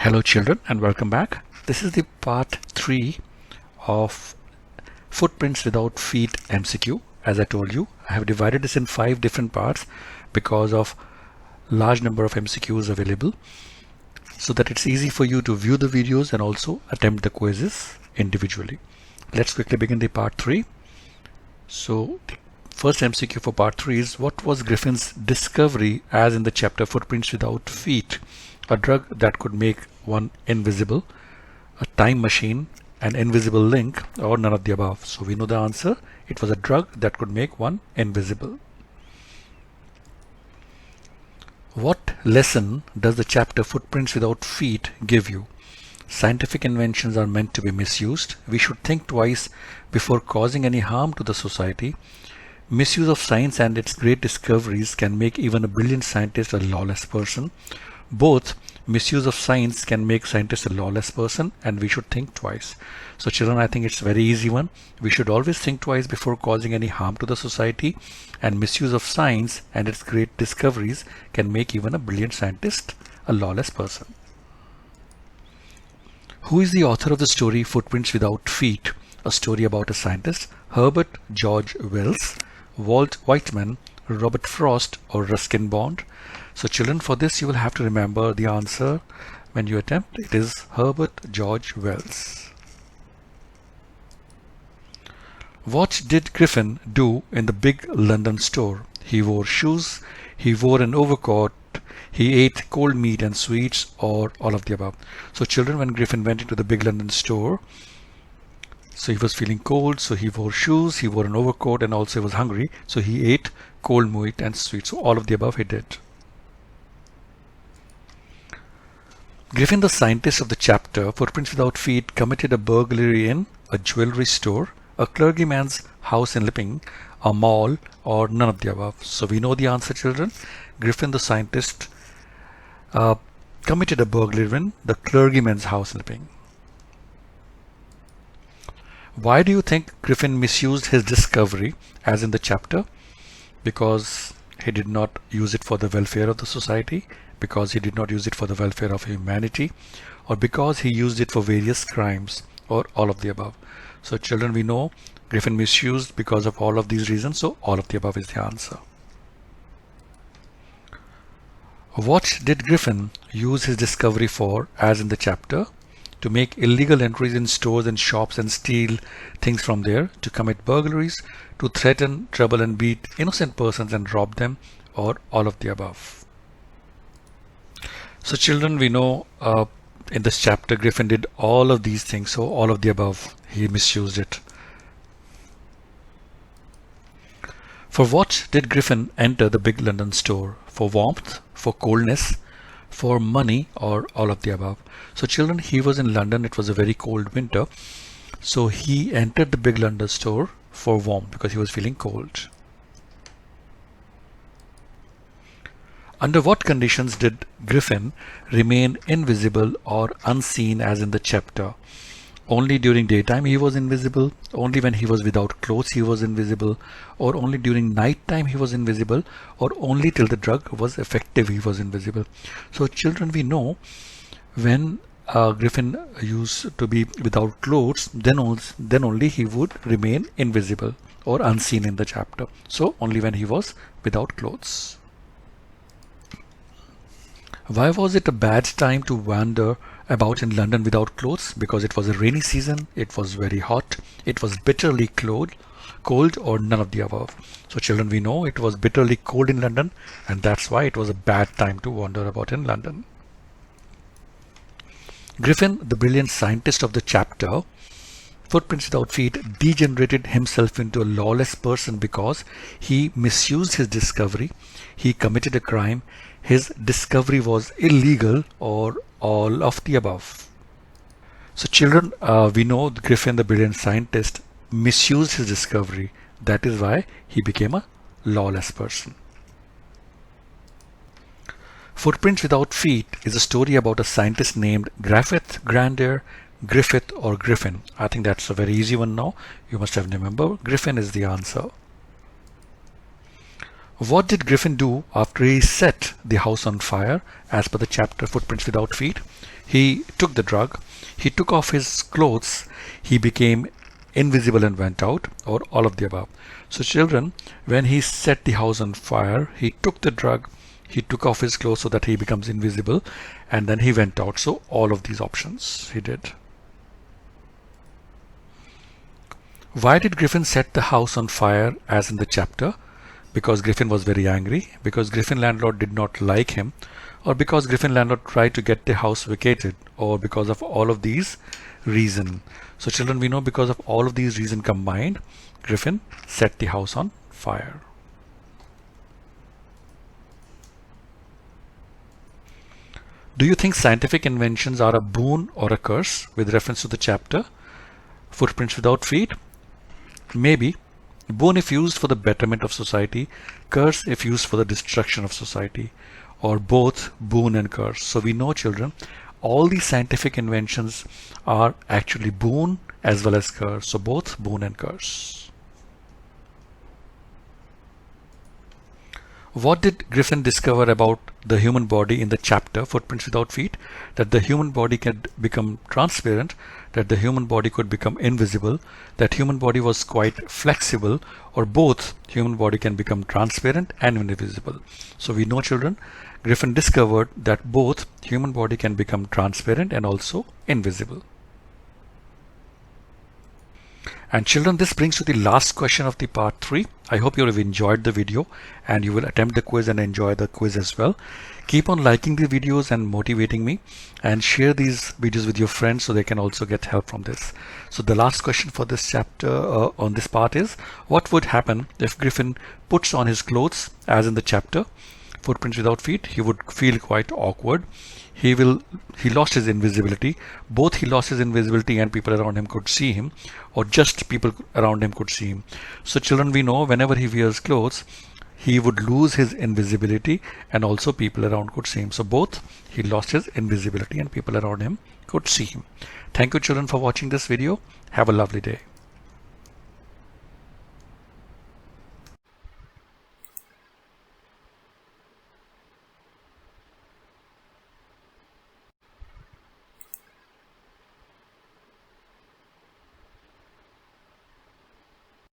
Hello children and welcome back. This is the part 3 of Footprints Without Feet MCQ. As I told you, I have divided this in 5 different parts because of large number of MCQs available, so that it's easy for you to view the videos and also attempt the quizzes individually. Let's quickly begin the part 3. So the first MCQ for part 3 is, what was Griffin's discovery as in the chapter Footprints Without Feet? A drug that could make one invisible, a time machine, an invisible link, or none of the above. So we know the answer. It was a drug that could make one invisible. What lesson does the chapter Footprints Without Feet give you? Scientific inventions are meant to be misused. We should think twice before causing any harm to the society. Misuse of science and its great discoveries can make even a brilliant scientist a lawless person. Both misuse of science can make scientists a lawless person, and we should think twice. So children, I think it's a very easy one. We should always think twice before causing any harm to the society, and misuse of science and its great discoveries can make even a brilliant scientist a lawless person. Who is the author of the story Footprints Without Feet? A story about a scientist. Herbert George Wells, Walt Whitman, Robert Frost, or Ruskin Bond? So children, for this you will have to remember the answer when you attempt. It is Herbert George Wells. What did Griffin do in the big London store? He wore shoes, he wore an overcoat, he ate cold meat and sweets, or all of the above. So children, when Griffin went into the big London store, so he was feeling cold, so he wore shoes, he wore an overcoat, and also he was hungry, so he ate cold meat and sweets. So all of the above he did. Griffin, the scientist of the chapter Footprints Without Feet, committed a burglary in a jewelry store, a clergyman's house in Lipping, a mall, or none of the above. So we know the answer, children. Griffin, the scientist, committed a burglary in the clergyman's house in Lipping. Why do you think Griffin misused his discovery as in the chapter? Because he did not use it for the welfare of the society, because he did not use it for the welfare of humanity, or because he used it for various crimes, or all of the above. So children, we know Griffin misused because of all of these reasons, so all of the above is the answer. What did Griffin use his discovery for as in the chapter? To make illegal entries in stores and shops and steal things from there, to commit burglaries, to threaten, trouble and beat innocent persons and rob them, or all of the above. So children, we know in this chapter Griffin did all of these things, so all of the above he misused it. For what did Griffin enter the big London store? For warmth, for coldness, for money, or all of the above? So children, he was in London, it was a very cold winter, so he entered the big London store for warmth because he was feeling cold. Under what conditions did Griffin remain invisible or unseen as in the chapter? Only during daytime he was invisible, only when he was without clothes he was invisible, or only during night time he was invisible, or only till the drug was effective he was invisible. So children, we know when Griffin used to be without clothes, then only he would remain invisible or unseen in the chapter. So only when he was without clothes. Why was it a bad time to wander about in London without clothes? Because it was a rainy season, it was very hot, it was bitterly cold, or none of the above. So children, we know it was bitterly cold in London, and that's why it was a bad time to wander about in London. Griffin, the brilliant scientist of the chapter Footprints Without Feet, degenerated himself into a lawless person because he misused his discovery, he committed a crime, his discovery was illegal, or all of the above. So children, we know Griffin, the brilliant scientist, misused his discovery. That is why he became a lawless person. Footprints Without Feet is a story about a scientist named Griffith, Grandeur, Griffith, or Griffin. I think that's a very easy one now. You must have remembered. Griffin is the answer. What did Griffin do after he set the house on fire as per the chapter Footprints Without Feet? He took the drug, he took off his clothes, he became invisible and went out, or all of the above. So children, when he set the house on fire, he took the drug, he took off his clothes so that he becomes invisible, and then he went out. So all of these options he did. Why did Griffin set the house on fire as in the chapter? Because Griffin was very angry, because Griffin landlord did not like him, or because Griffin landlord tried to get the house vacated, or because of all of these reasons. So children, we know because of all of these reasons combined, Griffin set the house on fire. Do you think scientific inventions are a boon or a curse with reference to the chapter Footprints Without Feet? Maybe. Boon if used for the betterment of society, curse if used for the destruction of society, or both boon and curse. So we know, children, all these scientific inventions are actually boon as well as curse. So both boon and curse. What did Griffin discover about the human body in the chapter Footprints Without Feet? That the human body can become transparent, that the human body could become invisible, that human body was quite flexible, or both human body can become transparent and invisible. So we know, children, Griffin discovered that both human body can become transparent and also invisible. And children, this brings to the last question of the part 3. I hope you have enjoyed the video and you will attempt the quiz and enjoy the quiz as well. Keep on liking the videos and motivating me, and share these videos with your friends so they can also get help from this. So the last question for this chapter on this part is, what would happen if Griffin puts on his clothes as in the chapter Footprints Without Feet? He would feel quite awkward. He lost his invisibility. Both he lost his invisibility and people around him could see him, or just people around him could see him. So children, we know whenever he wears clothes, he would lose his invisibility and also people around could see him. So both he lost his invisibility and people around him could see him. Thank you, children, for watching this video. Have a lovely day.